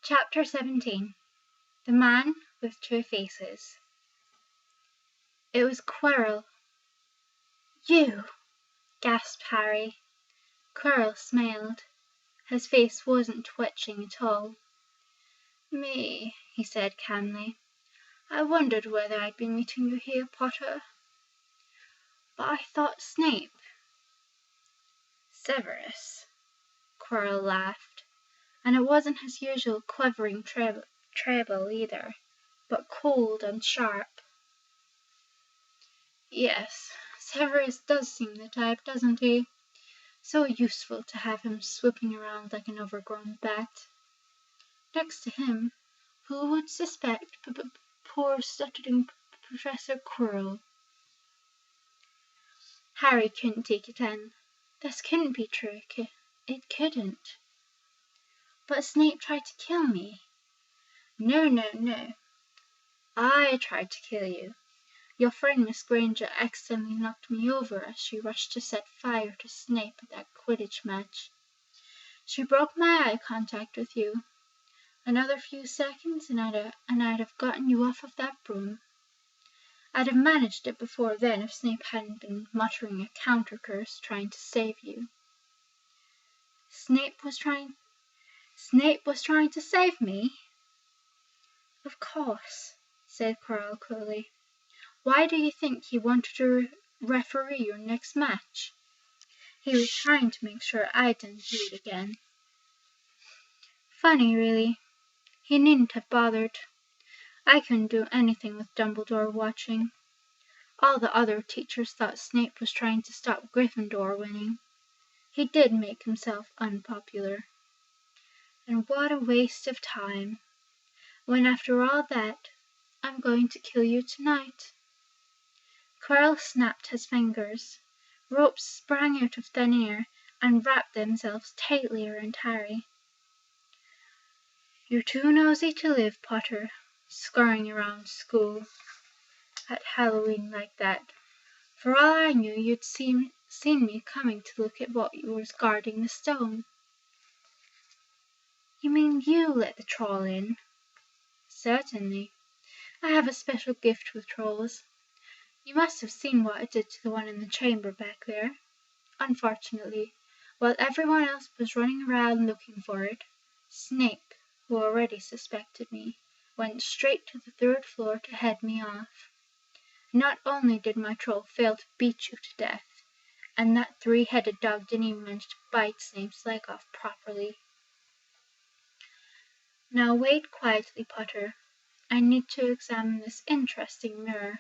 Chapter 17. The Man with Two Faces. It was Quirrell. "You!" gasped Harry. Quirrell smiled. His face wasn't twitching at all. "Me," he said calmly. "I wondered whether I'd be meeting you here, Potter. But I thought Snape." "Severus." Quirrell laughed, and it wasn't his usual quivering treble either, but cold and sharp. "Yes, Severus does seem the type, doesn't he? So useful to have him swooping around like an overgrown bat. Next to him, who would suspect poor stuttering Professor Quirrell?" Harry couldn't take it in. This couldn't be true. It couldn't. "But Snape tried to kill me." "No, no, no. I tried to kill you. Your friend Miss Granger accidentally knocked me over as she rushed to set fire to Snape at that Quidditch match. She broke my eye contact with you. Another few seconds and I'd have gotten you off of that broom. I'd have managed it before then if Snape hadn't been muttering a counter curse trying to save you." Snape was trying to save me?" "Of course," said Quirrell coolly. "Why do you think he wanted to referee your next match? He was trying to make sure I didn't do it again." "Funny, really. He needn't have bothered. I couldn't do anything with Dumbledore watching. All the other teachers thought Snape was trying to stop Gryffindor winning. He did make himself unpopular. And what a waste of time, when after all that, I'm going to kill you tonight." Quirrell snapped his fingers. Ropes sprang out of thin air and wrapped themselves tightly around Harry. "You're too nosy to live, Potter, scurrying around school at Halloween like that. For all I knew you'd seen me coming to look at what was guarding the stone." "You mean you let the troll in?" "Certainly. I have a special gift with trolls. You must have seen what it did to the one in the chamber back there. Unfortunately, while everyone else was running around looking for it, Snape, who already suspected me, went straight to the third floor to head me off. Not only did my troll fail to beat you to death, and that three-headed dog didn't even manage to bite Snape's leg off properly." "Now wait quietly, Potter. I need to examine this interesting mirror."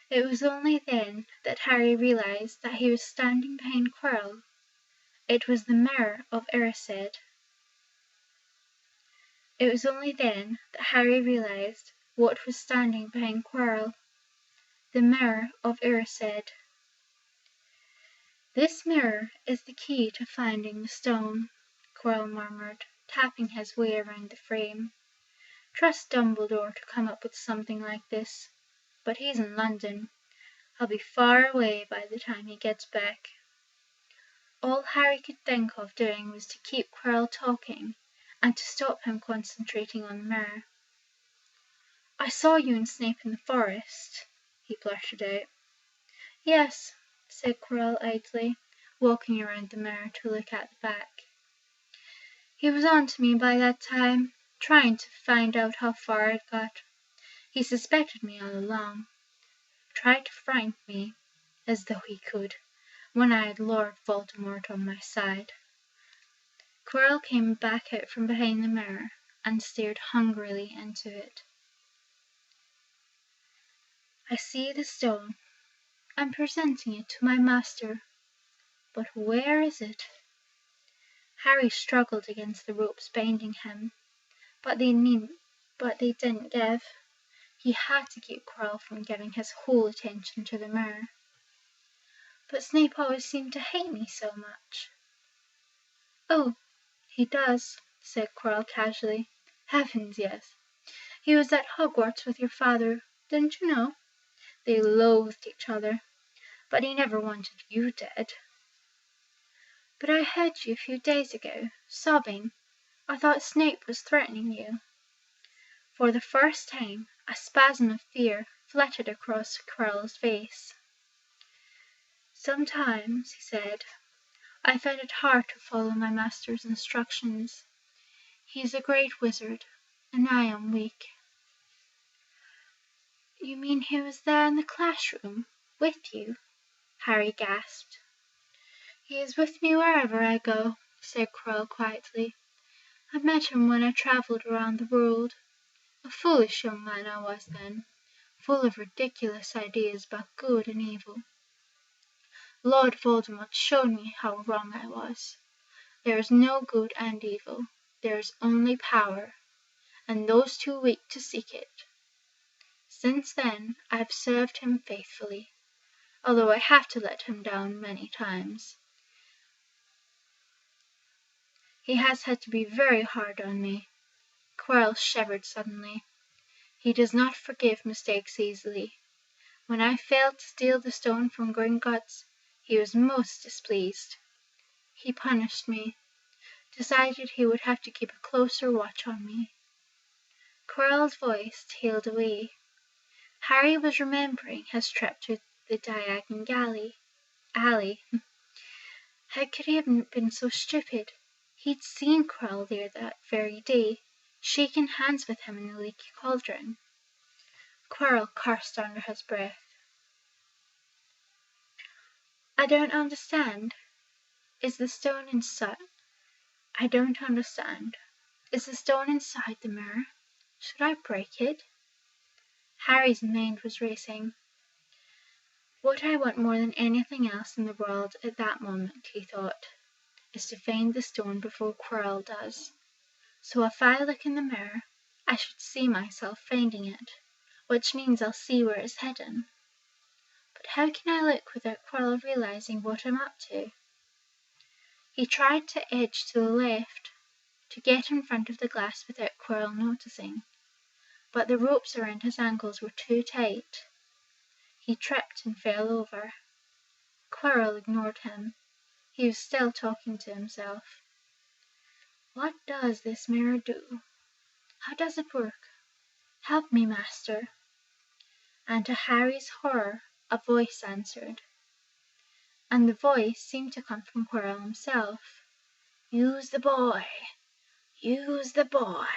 It was only then that Harry realized that he was standing behind Quirrell. It was the mirror of Erised. It was only then that Harry realized what was standing behind Quirrell. The mirror of Erised. "This mirror is the key to finding the stone," Quirrell murmured, tapping his way around the frame. "Trust Dumbledore to come up with something like this. But he's in London. I'll be far away by the time he gets back." All Harry could think of doing was to keep Quirrell talking, and to stop him concentrating on the mirror. "I saw you and Snape in the forest," he blurted out. "Yes," said Quirrell idly, walking around the mirror to look at the back. "He was on to me by that time, trying to find out how far I'd got. He suspected me all along. Tried to frighten me, as though he could, when I had Lord Voldemort on my side." Quirrell came back out from behind the mirror and stared hungrily into it. "I see the stone. I'm presenting it to my master. But where is it?" Harry struggled against the ropes binding him, but they didn't give. He had to keep Quirrell from giving his whole attention to the mirror. "But Snape always seemed to hate me so much." "Oh, he does," said Quirrell casually. "Heavens, yes. He was at Hogwarts with your father, didn't you know? They loathed each other, but he never wanted you dead." "But I heard you a few days ago, sobbing. I thought Snape was threatening you." For the first time a spasm of fear flitted across Quirrell's face. "Sometimes," he said, "I find it hard to follow my master's instructions. He is a great wizard, and I am weak." "You mean he was there in the classroom, with you?" Harry gasped. "He is with me wherever I go," said Quirrell quietly. "I met him when I travelled around the world. A foolish young man I was then, full of ridiculous ideas about good and evil. Lord Voldemort showed me how wrong I was. There is no good and evil, there is only power, and those too weak to seek it. Since then I have served him faithfully, although I have to let him down many times. He has had to be very hard on me." Quirrell shivered suddenly. He does not forgive mistakes easily. When I failed to steal the stone from Gringotts, he was most displeased. He punished me, decided he would have to keep a closer watch on me. Quirrell's voice tailed away. Harry was remembering his trip to the Diagon Alley. How could he have been so stupid? He'd seen Quirrell there that very day, shaken hands with him in the Leaky Cauldron. Quirrell cursed under his breath. "I don't understand. Is the stone inside? I don't understand. Is the stone inside the mirror? Should I break it?" Harry's mind was racing. "What I want more than anything else in the world at that moment," he thought, "is to find the stone before Quirrell does. So if I look in the mirror, I should see myself finding it, which means I'll see where it's hidden. But how can I look without Quirrell realizing what I'm up to?" He tried to edge to the left, to get in front of the glass without Quirrell noticing, but the ropes around his ankles were too tight. He tripped and fell over. Quirrell ignored him. He was still talking to himself. "What does this mirror do? How does it work? Help me, master." And to Harry's horror a voice answered. And the voice seemed to come from Quirrell himself. "Use the boy! Use the boy!"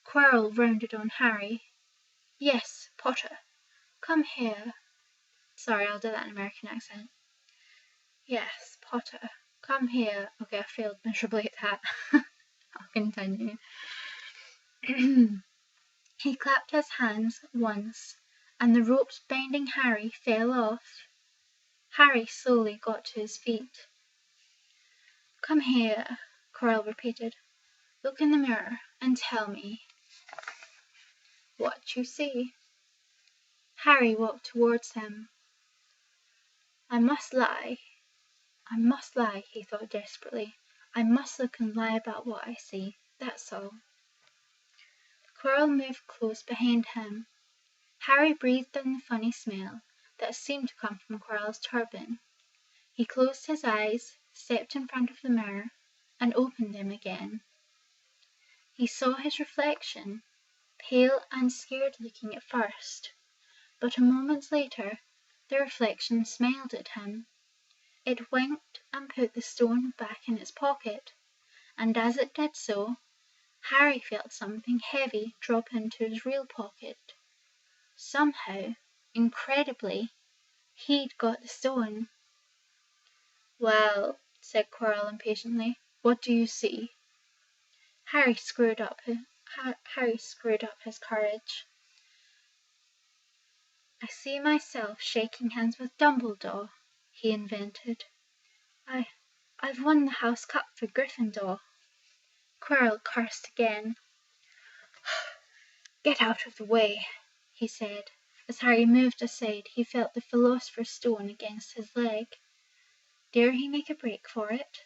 Quirrell rounded on Harry. "Yes, Potter. Come here." Sorry, I'll do that in an American accent. "Yes, Potter. Come here." Okay, I failed miserably at that. I'll continue. He clapped his hands once, and the ropes binding Harry fell off. Harry slowly got to his feet. "Come here," Quirrell repeated. "Look in the mirror and tell me what you see." Harry walked towards him. I must lie, he thought desperately. "I must look and lie about what I see, that's all." Quirrell moved close behind him. Harry breathed in the funny smell that seemed to come from Quirrell's turban. He closed his eyes, stepped in front of the mirror, and opened them again. He saw his reflection, pale and scared looking at first, but a moment later the reflection smiled at him. It winked and put the stone back in its pocket, and as it did so, Harry felt something heavy drop into his real pocket. Somehow, incredibly, he'd got the stone. "Well," said Quirrell impatiently, "what do you see?" Harry screwed up his courage. "I see myself shaking hands with Dumbledore," he invented. I've won the House Cup for Gryffindor." Quirrell cursed again. "Get out of the way," he said. As Harry moved aside, he felt the Philosopher's Stone against his leg. Dare he make a break for it?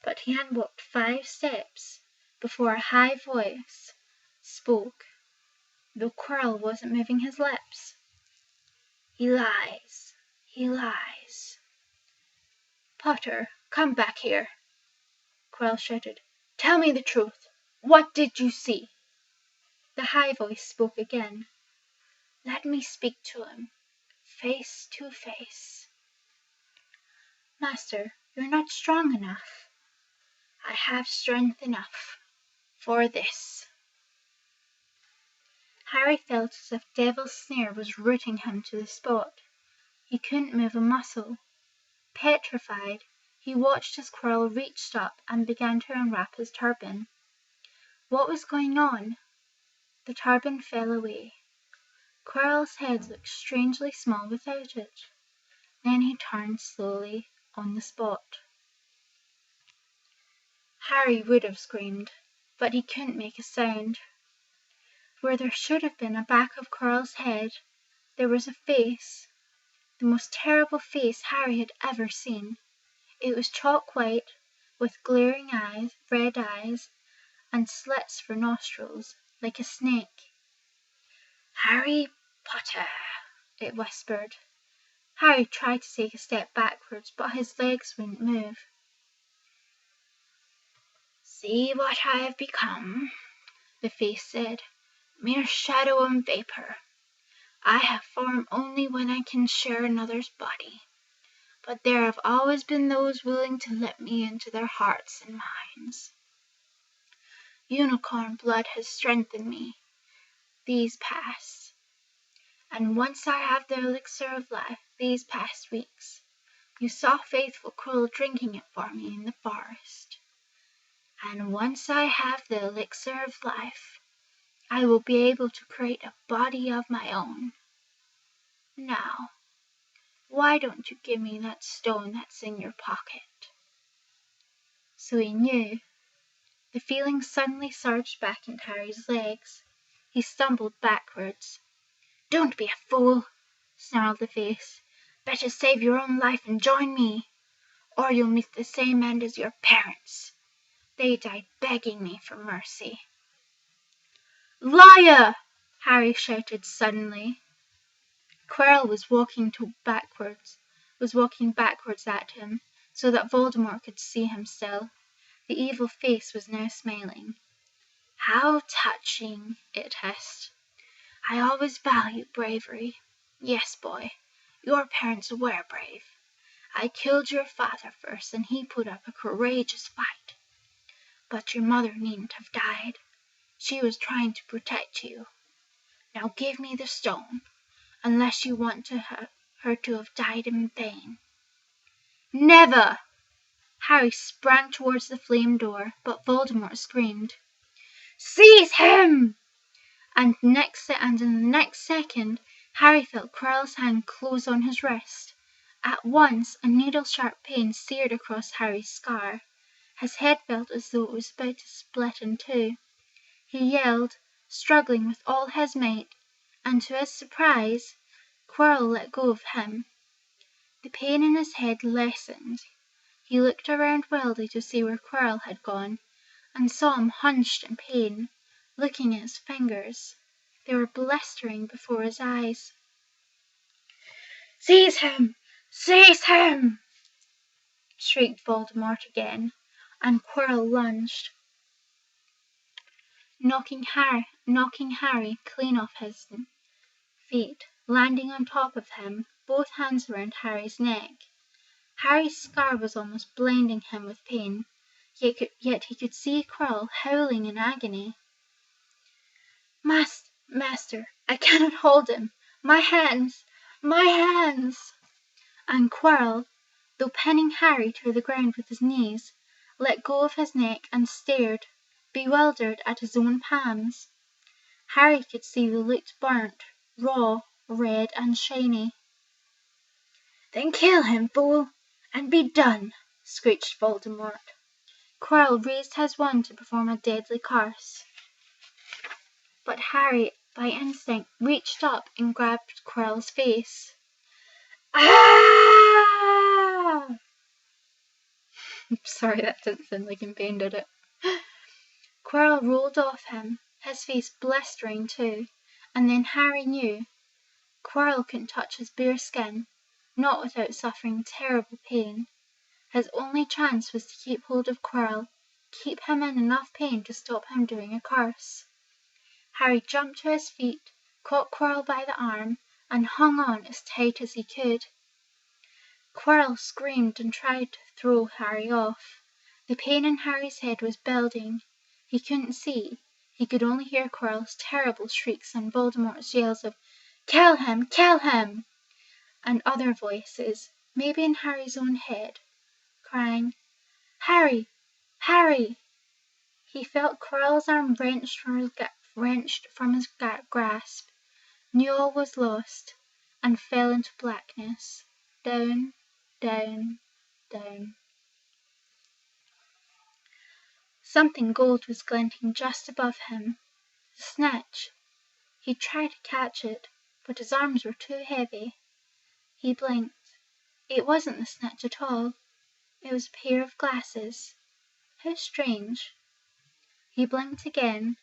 But he hadn't walked 5 steps before a high voice spoke, though Quirrell wasn't moving his lips. "He lies! He lies!" "Potter, come back here!" Quirrell shouted. Tell me the truth. What did you see?" The high voice spoke again. "Let me speak to him, face to face." "Master, you're not strong enough." "I have strength enough for this." Harry felt as if Devil's Snare was rooting him to the spot. He couldn't move a muscle. Petrified, he watched as Quirrell reached up and began to unwrap his turban. What was going on? The turban fell away. Quirrell's head looked strangely small without it. Then he turned slowly on the spot. Harry would have screamed, but he couldn't make a sound. Where there should have been a back of Quirrell's head, there was a face, the most terrible face Harry had ever seen. It was chalk white, with glaring eyes, red eyes, and slits for nostrils, like a snake. "Harry Potter," it whispered. Harry tried to take a step backwards, but his legs wouldn't move. "See what I have become," the face said. "Mere shadow and vapor. I have form only when I can share another's body. But there have always been those willing to let me into their hearts and minds. Unicorn blood has strengthened me these past, and once I have the elixir of life these past weeks. You saw faithful Quirrell drinking it for me in the forest. And once I have the elixir of life, I will be able to create a body of my own. Now, why don't you give me that stone that's in your pocket?" So he knew. The feeling suddenly surged back into Harry's legs. He stumbled backwards. "Don't be a fool," snarled the face. "Better save your own life and join me, or you'll meet the same end as your parents. They died begging me for mercy." "Liar!" Harry shouted suddenly. Quirrell was walking backwards at him, so that Voldemort could see him still. The evil face was now smiling. "How touching!" it hissed. "I always valued bravery. Yes, boy, your parents were brave. I killed your father first, and he put up a courageous fight. But your mother needn't have died. She was trying to protect you. Now give me the stone, unless you want her to have died in vain." "Never!" Harry sprang towards the flame door, but Voldemort screamed, "Seize him!" And in the next second, Harry felt Quirrell's hand close on his wrist. At once a needle-sharp pain seared across Harry's scar. His head felt as though it was about to split in two. He yelled, struggling with all his might, and to his surprise, Quirrell let go of him. The pain in his head lessened. He looked around wildly to see where Quirrell had gone, and saw him hunched in pain, looking at his fingers. They were blistering before his eyes. "Seize him! Seize him!" shrieked Voldemort again, and Quirrell lunged, knocking Harry clean off his feet. Landing on top of him, both hands around Harry's neck. Harry's scar was almost blinding him with pain, yet he could see Quirrell howling in agony. Master, I cannot hold him! My hands! My hands!" And Quirrell, though pinning Harry to the ground with his knees, let go of his neck and stared, bewildered, at his own palms. Harry could see they looked burnt, raw, red, and shiny. "Then kill him, fool, and be done!" screeched Voldemort. Quirrell raised his wand to perform a deadly curse. But Harry, by instinct, reached up and grabbed Quirrell's face. "Ah!" Sorry, that didn't sound like in pain, did it? Quirrell rolled off him, his face blistering too, and then Harry knew. Quirrell couldn't touch his bare skin, not without suffering terrible pain. His only chance was to keep hold of Quirrell, keep him in enough pain to stop him doing a curse. Harry jumped to his feet, caught Quirrell by the arm, and hung on as tight as he could. Quirrell screamed and tried to throw Harry off. The pain in Harry's head was building. He couldn't see. He could only hear Quirrell's terrible shrieks and Voldemort's yells of, "Kill him! Kill him!" and other voices, maybe in Harry's own head, crying, "Harry! Harry!" He felt Quirrell's arm wrenched from his grasp, knew all was lost, and fell into blackness, down, down, down. Something gold was glinting just above him. The snatch. He tried to catch it, but his arms were too heavy. He blinked. It wasn't the snatch at all. It was a pair of glasses. How strange. He blinked again.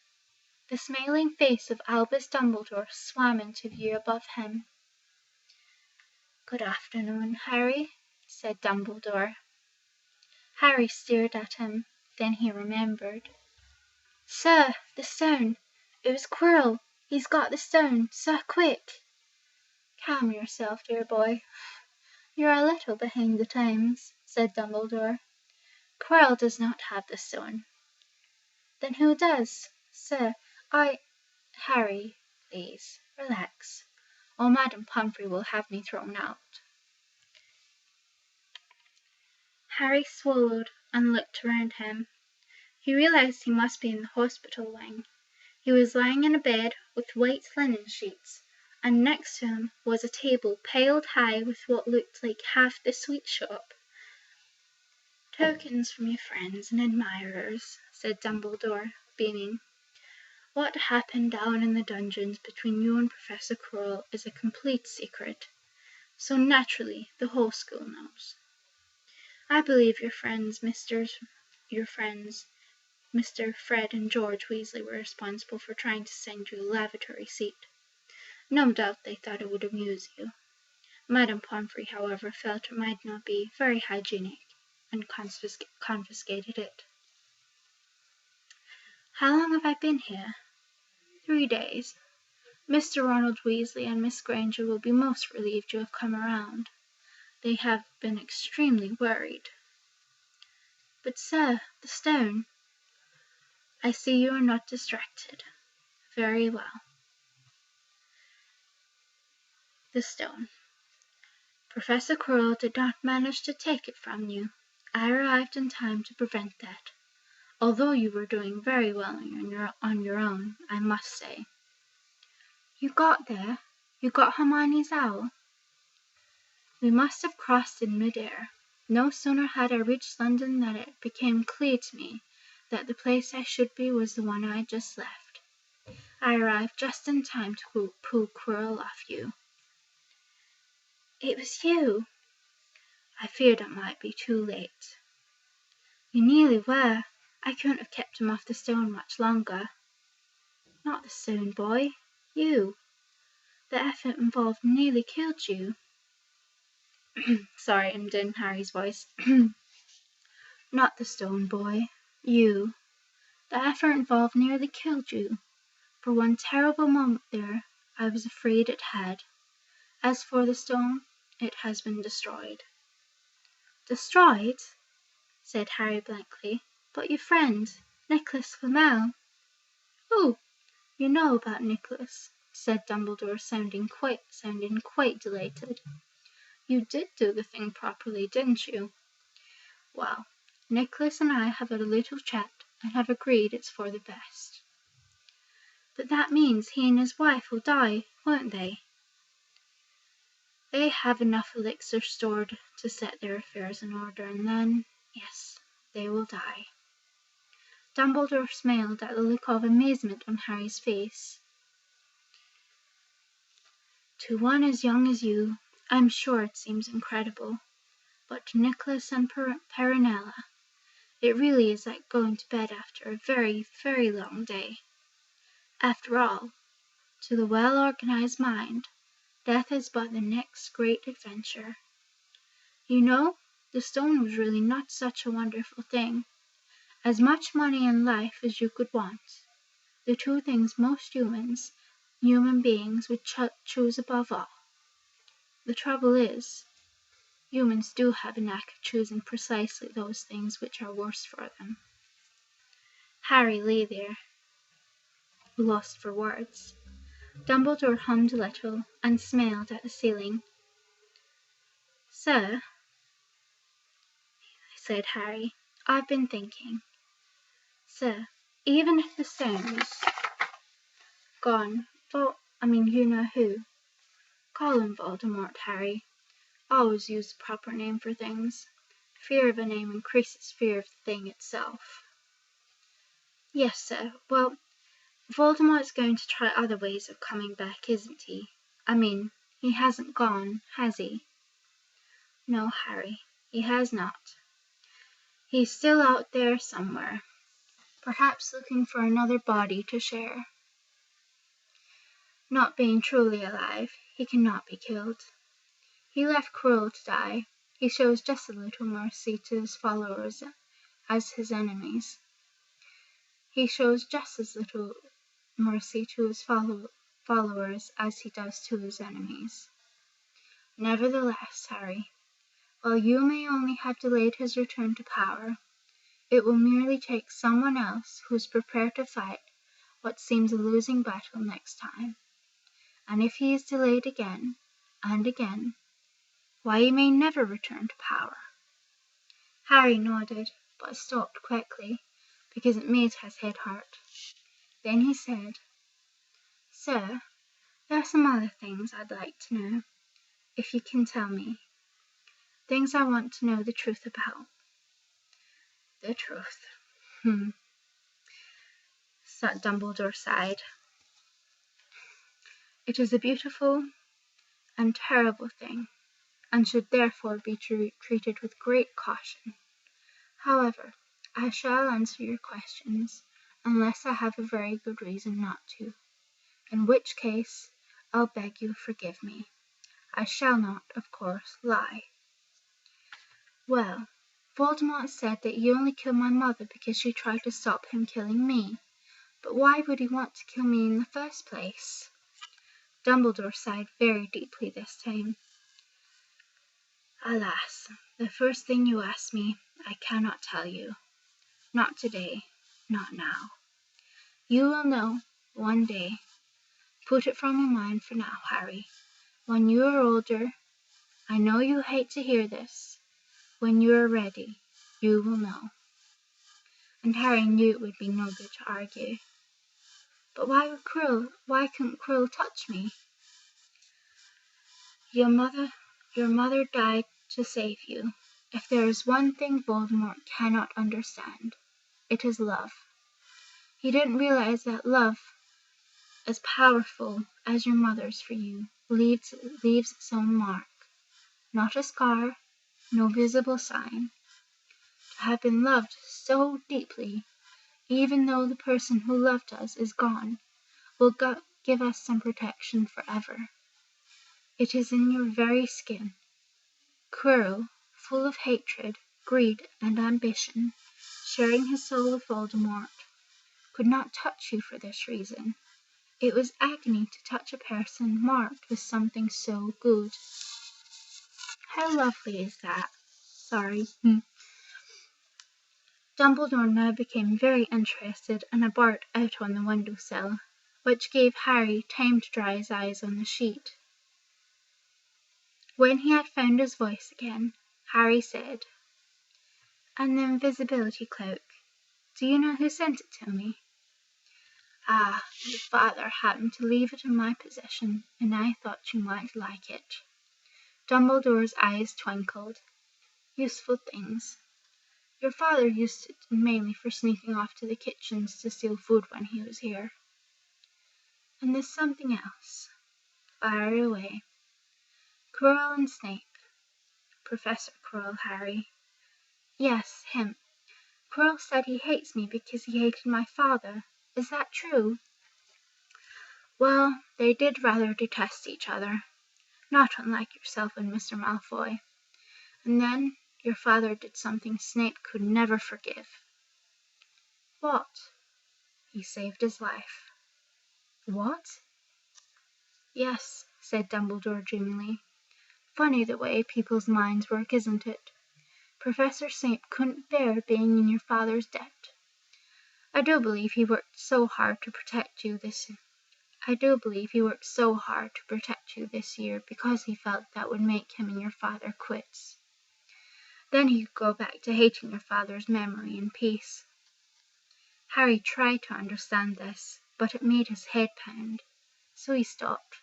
The smiling face of Albus Dumbledore swam into view above him. "Good afternoon, Harry," said Dumbledore. Harry stared at him. Then he remembered. "Sir, the stone! It was Quirrell! He's got the stone! Sir, quick!" "Calm yourself, dear boy. You're a little behind the times," said Dumbledore. "Quirrell does not have the stone." "Then who does? Sir, Harry, please, relax, or Madame Pomfrey will have me thrown out." Harry swallowed and looked around him. He realized he must be in the hospital wing. He was lying in a bed with white linen sheets, and next to him was a table piled high with what looked like half the sweet shop. "Tokens from your friends and admirers," said Dumbledore, beaming. "What happened down in the dungeons between you and Professor Quirrell is a complete secret, so naturally the whole school knows. I believe your friends, Mr. Fred and George Weasley, were responsible for trying to send you a lavatory seat. No doubt they thought it would amuse you. Madame Pomfrey, however, felt it might not be very hygienic, and confiscated it." "How long have I been here?" "3 days. Mr. Ronald Weasley and Miss Granger will be most relieved you have come around. They have been extremely worried." "But, sir, the stone—" "I see you are not distracted. Very well. The stone. Professor Quirrell did not manage to take it from you. I arrived in time to prevent that, although you were doing very well on your own, I must say." "You got there? You got Hermione's owl?" "We must have crossed in mid-air. No sooner had I reached London than it became clear to me that the place I should be was the one I had just left. I arrived just in time to pull Quirrell off you." "It was you!" "I feared it might be too late." "You nearly were. I couldn't have kept him off the stone much longer." "Not the stone, boy. You. The effort involved nearly killed you." Sorry, I'm doing Harry's voice. "Not the stone, boy. You. The effort involved nearly killed you. For one terrible moment there, I was afraid it had. As for the stone, it has been destroyed." "Destroyed?" said Harry blankly. "But your friend, Nicholas Flamel—" "Oh, you know about Nicholas," said Dumbledore, sounding quite delighted. "You did do the thing properly, didn't you? Well, Nicholas and I have had a little chat and have agreed it's for the best." "But that means he and his wife will die, won't they?" "They have enough elixir stored to set their affairs in order, and then, yes, they will die." Dumbledore smiled at the look of amazement on Harry's face. "To one as young as you, I'm sure it seems incredible, but to Nicholas and Perenella, it really is like going to bed after a very, very long day. After all, to the well-organized mind, death is but the next great adventure. You know, the stone was really not such a wonderful thing. As much money and life as you could want. The two things most human beings would choose above all. The trouble is, humans do have a knack of choosing precisely those things which are worse for them. Harry lay there, lost for words. Dumbledore hummed a little and smiled at the ceiling. "Sir," said Harry, "I've been thinking. Sir, even if the stone's gone, you know who. Call him Voldemort, Harry. Always use the proper name for things. Fear of a name increases fear of the thing itself." "Yes, sir. Well, Voldemort's going to try other ways of coming back, isn't he? He hasn't gone, has he?" "No, Harry, he has not. He's still out there somewhere, perhaps looking for another body to share. Not being truly alive, he cannot be killed. He left Quirrell to die. He shows just as little mercy to his followers as his enemies. He shows just as little mercy to his followers as he does to his enemies. Nevertheless, Harry, while you may only have delayed his return to power, it will merely take someone else who is prepared to fight what seems a losing battle next time. And if he is delayed again and again, why, he may never return to power." Harry nodded, but stopped quickly, because it made his head hurt. Then he said, "Sir, there are some other things I'd like to know, if you can tell me. Things I want to know the truth about." "The truth. Dumbledore sighed. "It is a beautiful and terrible thing, and should therefore be treated with great caution. However, I shall answer your questions, unless I have a very good reason not to, in which case I'll beg you'll forgive me. I shall not, of course, lie." "Well, Voldemort said that you only killed my mother because she tried to stop him killing me. But why would he want to kill me in the first place?" Dumbledore sighed very deeply this time. "Alas, the first thing you ask me, I cannot tell you. Not today, not now. You will know one day. Put it from your mind for now, Harry. When you are older, I know you hate to hear this, when you are ready, you will know." And Harry knew it would be no good to argue. "But why couldn't Quirrell touch me?" Your mother died to save you. If there is one thing Voldemort cannot understand, it is love. He didn't realize that love, as powerful as your mother's for you, leaves its own mark. Not a scar, no visible sign. To have been loved so deeply, even though the person who loved us is gone, will give us some protection forever. It is in your very skin. Quirrell, full of hatred, greed, and ambition, sharing his soul with Voldemort, could not touch you for this reason. It was agony to touch a person marked with something so good." "How lovely is that? Sorry." Dumbledore now became very interested and barked out on the window-sill, which gave Harry time to dry his eyes on the sheet. When he had found his voice again, Harry said, "And the invisibility cloak, do you know who sent it to me?" "Ah, your father happened to leave it in my possession, and I thought you might like it." Dumbledore's eyes twinkled. "Useful things. Your father used it mainly for sneaking off to the kitchens to steal food when he was here. And there's something else. Fire away." "Quirrell and Snape." "Professor Quirrell, Harry." "Yes, him. Quirrell said he hates me because he hated my father. Is that true?" "Well, they did rather detest each other, not unlike yourself and Mr. Malfoy. And then your father did something Snape could never forgive." What? He saved his life. What? Yes, said Dumbledore dreamily. Funny the way people's minds work, isn't it? Professor Snape couldn't bear being in your father's debt. I do believe he worked so hard to protect you this year because he felt that would make him and your father quits. Then he could go back to hating your father's memory in peace. Harry tried to understand this, but it made his head pound, so he stopped.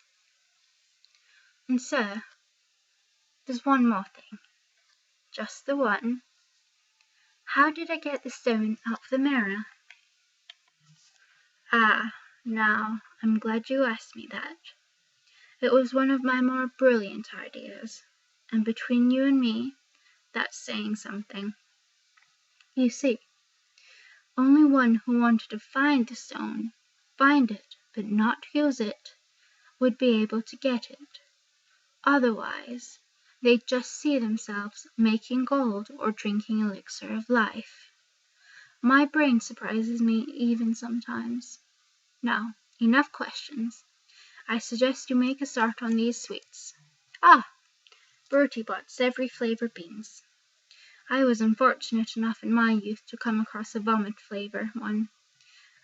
And sir, there's one more thing. Just the one. How did I get the stone out of the mirror? Ah, now, I'm glad you asked me that. It was one of my more brilliant ideas, and between you and me, that's saying something. You see, only one who wanted to find the stone, find it, but not use it, would be able to get it. Otherwise, they'd just see themselves making gold or drinking elixir of life. My brain surprises me even sometimes. Now, enough questions. I suggest you make a start on these sweets. Ah, Bertie bought every flavour beans. I was unfortunate enough in my youth to come across a vomit flavour one,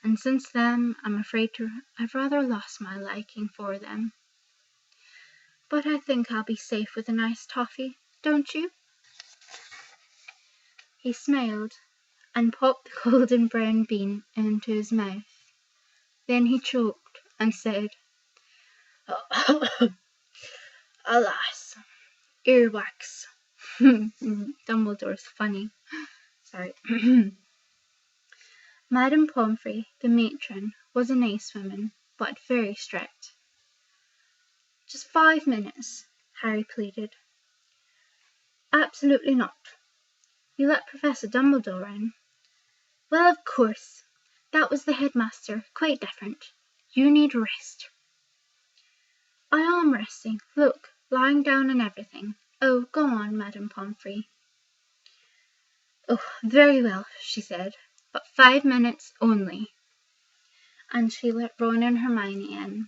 and since then I'm afraid I've rather lost my liking for them. But I think I'll be safe with a nice toffee, don't you? He smiled and popped the golden brown bean into his mouth. Then he choked and said, Alas, earwax. Dumbledore's funny. Sorry. Madame Pomfrey, the matron, was a nice woman, but very strict. Just 5 minutes, Harry pleaded. Absolutely not. You let Professor Dumbledore in. Well, of course. That was the headmaster. Quite different. You need rest. I am resting. Look, lying down and everything. Oh, go on, Madame Pomfrey. Oh, very well, she said, but 5 minutes only. And she let Ron and Hermione in.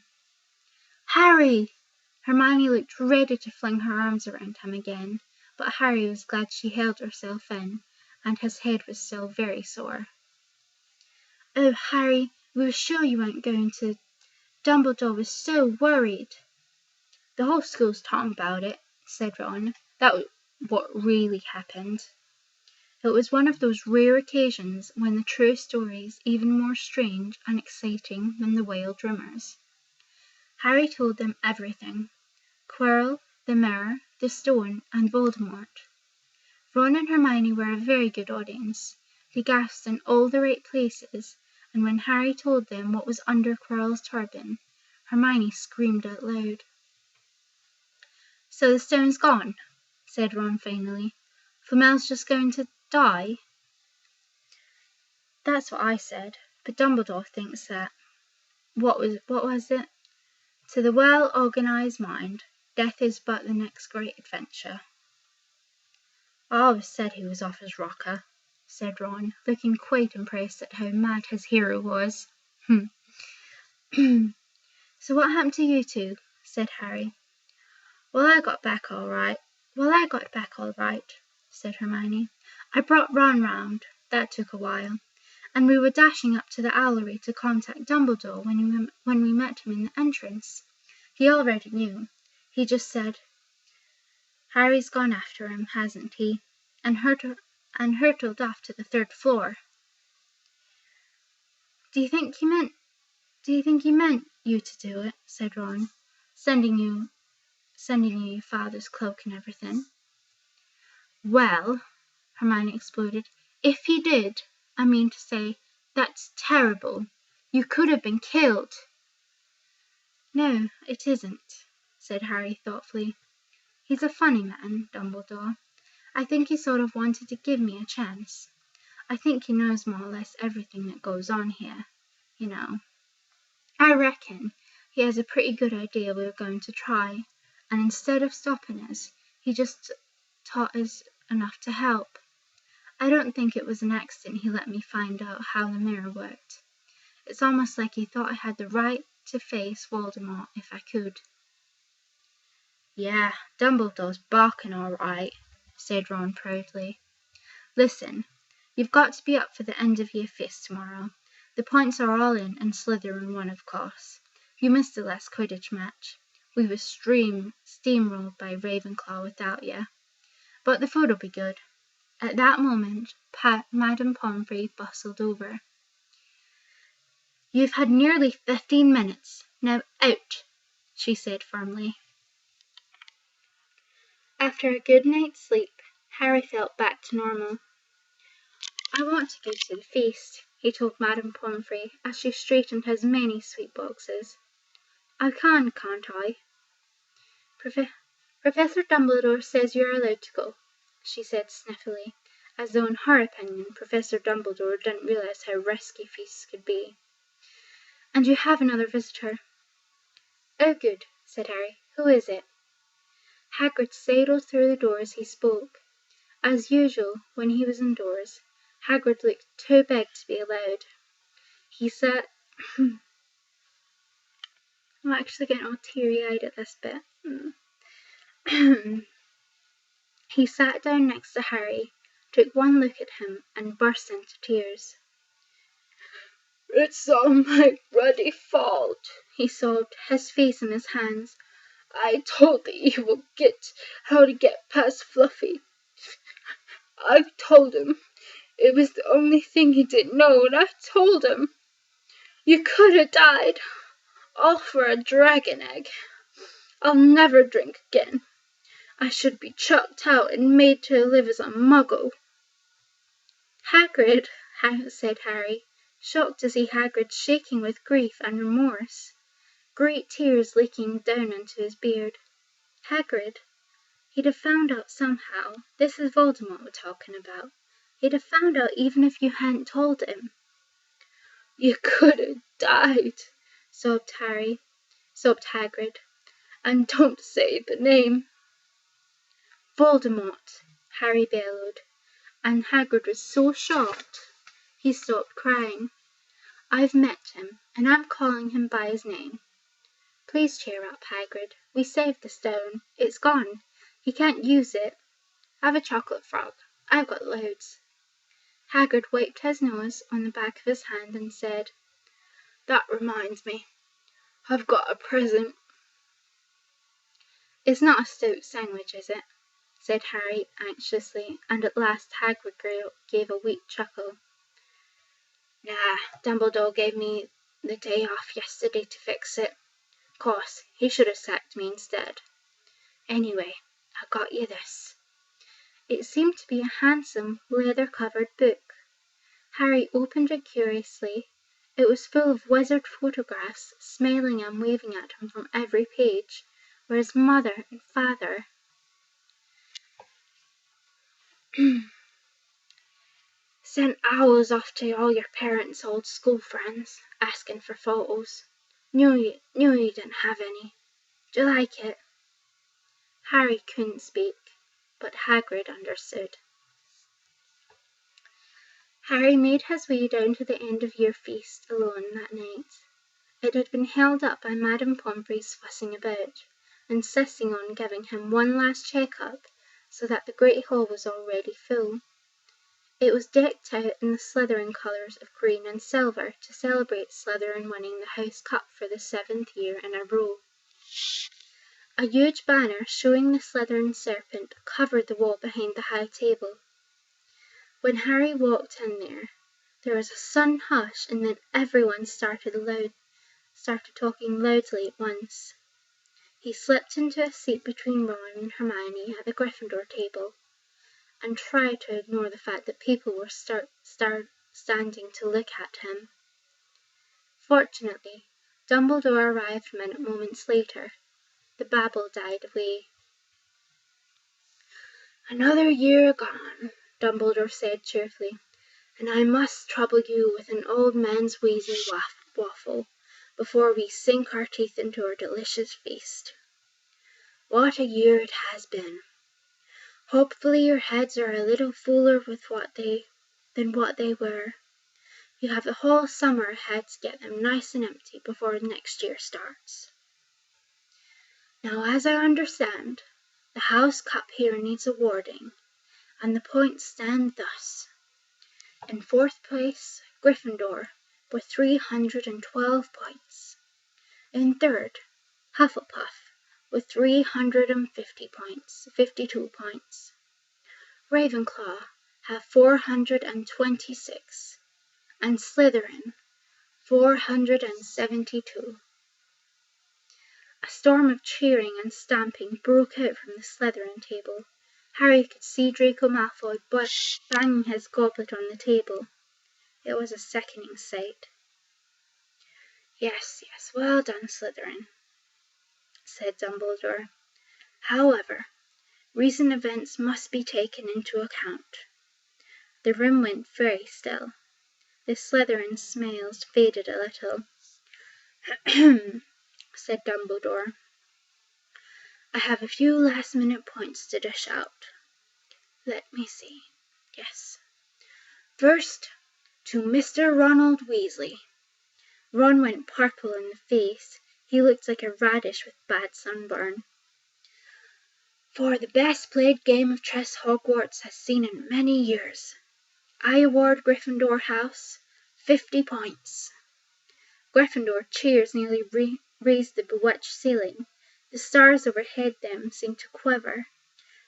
Harry! Hermione looked ready to fling her arms around him again, but Harry was glad she held herself in, and his head was still very sore. Oh, Harry, we were sure you weren't going to. Dumbledore was so worried. The whole school's talking about it, said Ron. That was what really happened. It was one of those rare occasions when the true story is even more strange and exciting than the wild rumours. Harry told them everything. Quirrell, the mirror, the stone, and Voldemort. Ron and Hermione were a very good audience. They gasped in all the right places, and when Harry told them what was under Quirrell's turban, Hermione screamed out loud. So the stone's gone, said Ron finally. Flamel's just going to die? That's what I said, but Dumbledore thinks that. What was it? To the well-organised mind, death is but the next great adventure. I always said he was off his rocker, said Ron, looking quite impressed at how mad his hero was. So what happened to you two? Said Harry. Well, I got back all right, said Hermione. I brought Ron round. That took a while. And we were dashing up to the Owlery to contact Dumbledore when we met him in the entrance. He already knew. He just said, Harry's gone after him, hasn't he? And hurtled off to the 3rd floor. Do you think he meant you to do it? Said Ron. Sending you your father's cloak and everything. Well, Hermione exploded, if he did, I mean to say, that's terrible. You could have been killed. No, it isn't, said Harry thoughtfully. He's a funny man, Dumbledore. I think he sort of wanted to give me a chance. I think he knows more or less everything that goes on here, you know. I reckon he has a pretty good idea we were going to try, and instead of stopping us, he just taught us enough to help. I don't think it was an accident he let me find out how the mirror worked. It's almost like he thought I had the right to face Voldemort if I could." "Yeah, Dumbledore's barking all right," said Ron proudly. "Listen, you've got to be up for the end of year feast tomorrow. The points are all in, and Slytherin won, of course. You missed the last Quidditch match. We were steamrolled by Ravenclaw without you. But the food'll be good." At that moment Madame Pomfrey bustled over. "You've had nearly 15 minutes. Now out," she said firmly. After a good night's sleep, Harry felt back to normal. "I want to go to the feast," he told Madame Pomfrey as she straightened his many sweet boxes. "I can, can't I?" Professor Dumbledore says you're allowed to go," she said sniffily, as though in her opinion Professor Dumbledore didn't realize how risky feasts could be. "And you have another visitor." "Oh, good," said Harry. "Who is it?" Hagrid sidled through the door as he spoke. As usual, when he was indoors, Hagrid looked too big to be allowed. He sat... I'm actually getting all teary-eyed at this bit. He sat down next to Harry, took one look at him, and burst into tears. "It's all my bloody fault," he sobbed, his face in his hands. "I told the evil git how to get past Fluffy. I told him. It was the only thing he didn't know, and I told him. You could have died, all for a dragon egg. I'll never drink again. I should be chucked out and made to live as a muggle." "Hagrid," said Harry, shocked to see Hagrid shaking with grief and remorse, great tears leaking down into his beard. "Hagrid, he'd have found out somehow. This is Voldemort we're talking about. He'd have found out even if you hadn't told him." "You could have died," sobbed Hagrid. "And don't say the name." "Voldemort," Harry bellowed, and Hagrid was so shocked he stopped crying. "I've met him, and I'm calling him by his name. Please cheer up, Hagrid. We saved the stone. It's gone. He can't use it. Have a chocolate frog. I've got loads." Hagrid wiped his nose on the back of his hand and said, "That reminds me. I've got a present." "It's not a stout sandwich, is it?" said Harry anxiously, and at last Hagrid gave a weak chuckle. "Nah, Dumbledore gave me the day off yesterday to fix it. Course, he should have sacked me instead. Anyway, I got you this." It seemed to be a handsome, leather-covered book. Harry opened it curiously. It was full of wizard photographs, smiling and waving at him from every page, were his mother and father. "Sent owls off to all your parents' old school friends, asking for photos. Knew you didn't have any. Do you like it?" Harry couldn't speak, but Hagrid understood. Harry made his way down to the end of year feast alone that night. It had been held up by Madame Pomfrey's fussing about, insisting on giving him one last check-up, so that the great hall was already full. It was decked out in the Slytherin colours of green and silver to celebrate Slytherin winning the House Cup for the 7th year in a row. A huge banner showing the Slytherin serpent covered the wall behind the high table. When Harry walked in there was a sudden hush, and then everyone started talking loudly at once. He slipped into a seat between Ron and Hermione at the Gryffindor table, and tried to ignore the fact that people were standing to look at him. Fortunately, Dumbledore arrived moments later. The babble died away. "Another year gone," Dumbledore said cheerfully, "and I must trouble you with an old man's wheezy waffle before we sink our teeth into our delicious feast. What a year it has been! Hopefully your heads are a little fuller than what they were. You have the whole summer ahead to get them nice and empty before next year starts. Now, as I understand, the House Cup here needs awarding, and the points stand thus. In fourth place, Gryffindor, with 312 points. In third, Hufflepuff, with 350 points, 52 points. Ravenclaw have 426, and Slytherin 472. A storm of cheering and stamping broke out from the Slytherin table. Harry could see Draco Malfoy banging his goblet on the table. It was a sickening sight. Yes, well done, Slytherin, said Dumbledore. However, recent events must be taken into account. The room went very still. The Slytherin smiles faded a little. Ahem, said Dumbledore. I have a few last-minute points to dish out. Let me see. Yes. First, to Mr. Ronald Weasley. Ron went purple in the face. He looked like a radish with bad sunburn. For the best played game of chess Hogwarts has seen in many years. I award Gryffindor House 50 points. Gryffindor cheers nearly raised the bewitched ceiling. The stars overhead them seemed to quiver.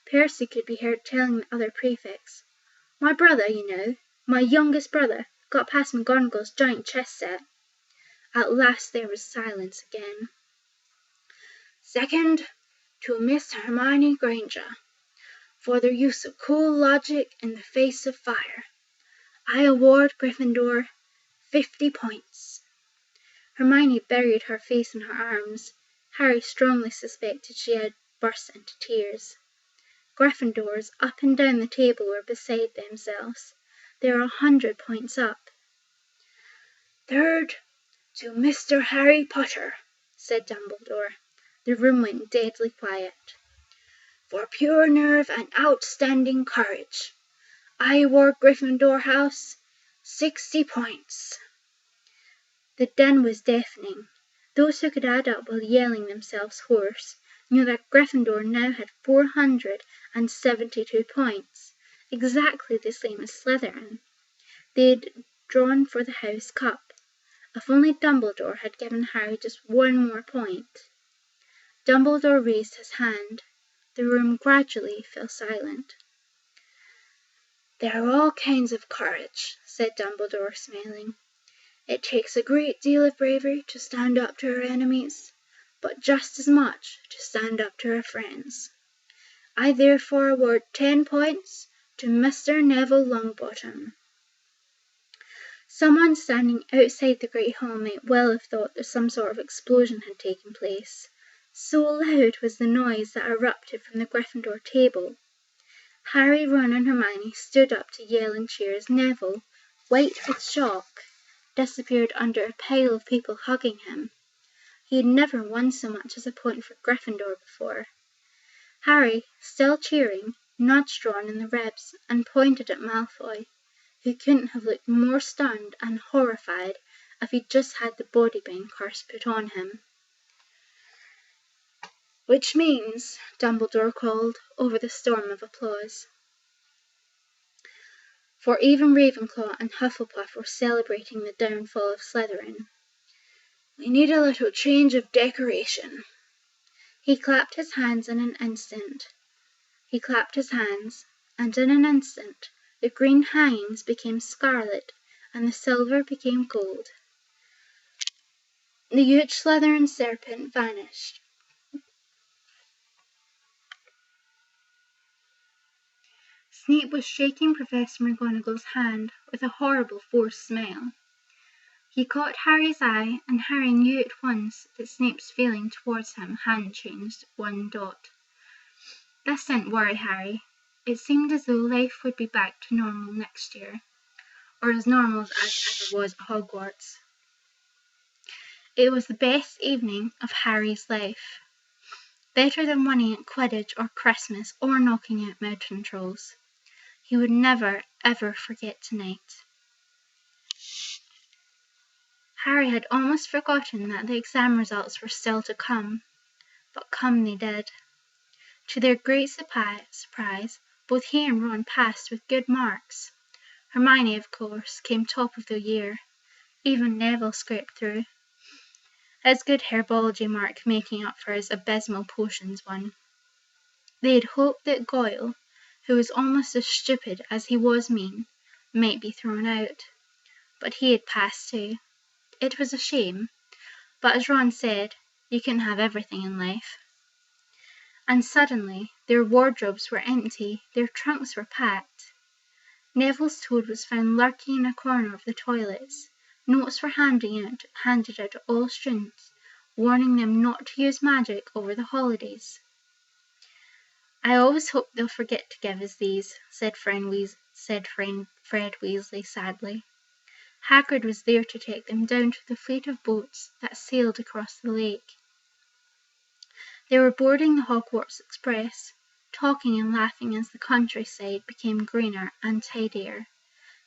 Percy could be heard telling the other prefects, "My brother, you know, my youngest brother, got past McGonagall's giant chess set." At last there was silence again. Second, to Miss Hermione Granger, for their use of cool logic in the face of fire. I award Gryffindor 50 points. Hermione buried her face in her arms. Harry strongly suspected she had burst into tears. Gryffindors up and down the table were beside themselves. They were 100 points up. Third, to Mr. Harry Potter, said Dumbledore. The room went deadly quiet. For pure nerve and outstanding courage, I award Gryffindor House 60 points. The din was deafening. Those who could add up while yelling themselves hoarse knew that Gryffindor now had 472 points, exactly the same as Slytherin. They had drawn for the House Cup. If only Dumbledore had given Harry just one more point. Dumbledore raised his hand. The room gradually fell silent. There are all kinds of courage, said Dumbledore, smiling. It takes a great deal of bravery to stand up to our enemies, but just as much to stand up to our friends. I therefore award 10 points to Mr. Neville Longbottom. Someone standing outside the great hall might well have thought that some sort of explosion had taken place. So loud was the noise that erupted from the Gryffindor table. Harry, Ron and Hermione stood up to yell and cheer as Neville, white with shock, disappeared under a pile of people hugging him. He had never won so much as a point for Gryffindor before. Harry, still cheering, nudged Ron in the ribs and pointed at Malfoy, who couldn't have looked more stunned and horrified if he'd just had the Bodybane curse put on him. Which means, Dumbledore called over the storm of applause. For even Ravenclaw and Hufflepuff were celebrating the downfall of Slytherin. We need a little change of decoration. He clapped his hands, and in an instant, the green hangings became scarlet, and the silver became gold. The huge Slytherin serpent vanished. Snape was shaking Professor McGonagall's hand with a horrible forced smile. He caught Harry's eye, and Harry knew at once that Snape's feeling towards him hadn't changed one dot. This didn't worry Harry. It seemed as though life would be back to normal next year, or as normal as it ever was at Hogwarts. It was the best evening of Harry's life. Better than winning at Quidditch or Christmas or knocking out mountain trolls. He would never, ever forget tonight. Harry had almost forgotten that the exam results were still to come, but come they did. To their great surprise, both he and Ron passed with good marks. Hermione, of course, came top of the year. Even Neville scraped through, his good herbology mark making up for his abysmal potions one. They had hoped that Goyle, who was almost as stupid as he was mean, might be thrown out, but he had passed too. It was a shame, but as Ron said, you can have everything in life. And suddenly their wardrobes were empty, their trunks were packed. Neville's toad was found lurking in a corner of the toilets. Notes were handed out to all students, warning them not to use magic over the holidays. I always hope they'll forget to give us these, said Fred Weasley sadly. Hagrid was there to take them down to the fleet of boats that sailed across the lake. They were boarding the Hogwarts Express, talking and laughing as the countryside became greener and tidier,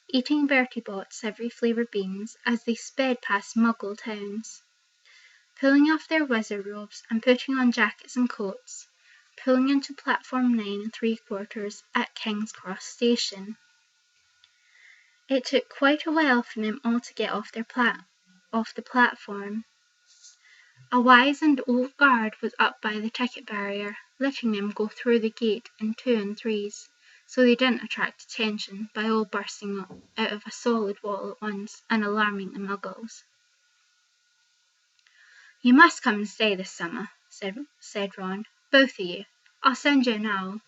eating Bertie Bott's every flavoured beans as they sped past Muggle towns, pulling off their wizard robes and putting on jackets and coats, pulling into platform 9 3/4 at King's Cross Station. It took quite a while for them all to get off the platform. A wizened old guard was up by the ticket barrier, letting them go through the gate in 2 and 3s, so they didn't attract attention by all bursting out of a solid wall at once and alarming the Muggles. "You must come and stay this summer," said Ron. "Both of you. I'll send you an owl."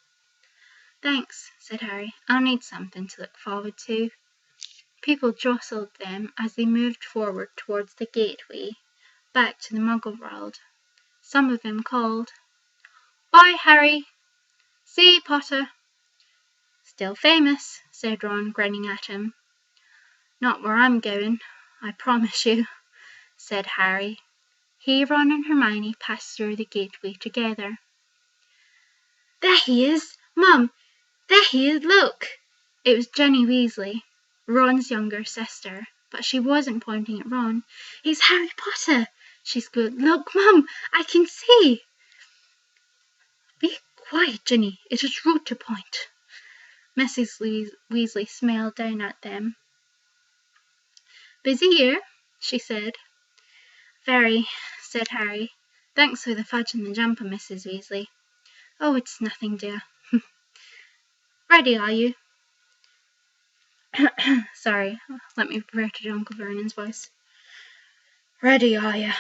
"Thanks," said Harry. "I'll need something to look forward to." People jostled them as they moved forward towards the gateway back to the Muggle world. Some of them called, "Bye, Harry." "See, Potter." "Still famous," said Ron, grinning at him. "Not where I'm going, I promise you," said Harry. He, Ron and Hermione passed through the gateway together. "There he is! Mum, there he is, look!" It was Ginny Weasley, Ron's younger sister, but she wasn't pointing at Ron. "It's Harry Potter!" she squealed. "Look, Mum, I can see!" "Be quiet, Ginny. It is rude to point." Mrs. Weasley smiled down at them. "Busy here?" she said. "Very," said Harry. "Thanks for the fudge and the jumper, Mrs. Weasley." "Oh, it's nothing, dear." "Ready, are you?" Sorry, let me prepare to do Uncle Vernon's voice. "Ready, are you?"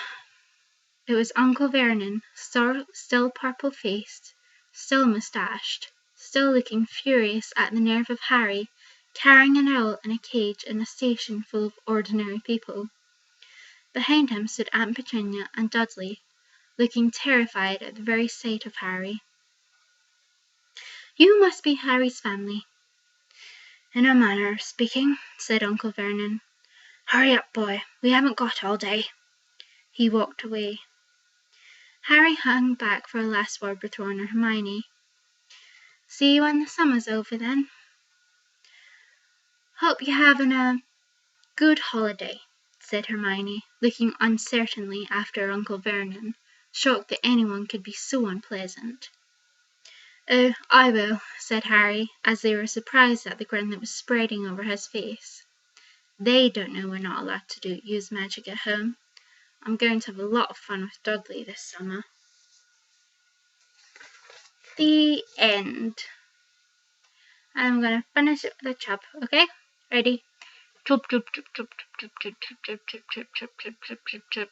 It was Uncle Vernon, still purple-faced, still moustached, still looking furious at the nerve of Harry, carrying an owl in a cage in a station full of ordinary people. Behind him stood Aunt Petunia and Dudley, looking terrified at the very sight of Harry. "You must be Harry's family." "In a manner of speaking," said Uncle Vernon. "Hurry up, boy. We haven't got all day." He walked away. Harry hung back for a last word with Ron and Hermione. "See you when the summer's over, then." "Hope you're having a good holiday," said Hermione, looking uncertainly after Uncle Vernon, shocked that anyone could be so unpleasant. "Oh, I will," said Harry, as they were surprised at the grin that was spreading over his face. "They don't know we're not allowed to use magic at home. I'm going to have a lot of fun with Dudley this summer." The end. I'm going to finish it with a chub, okay? Ready? Chub, chub, chub, chub, chub, chub, chub, chub, chub, chub, chub, chub, chub, chub, chub.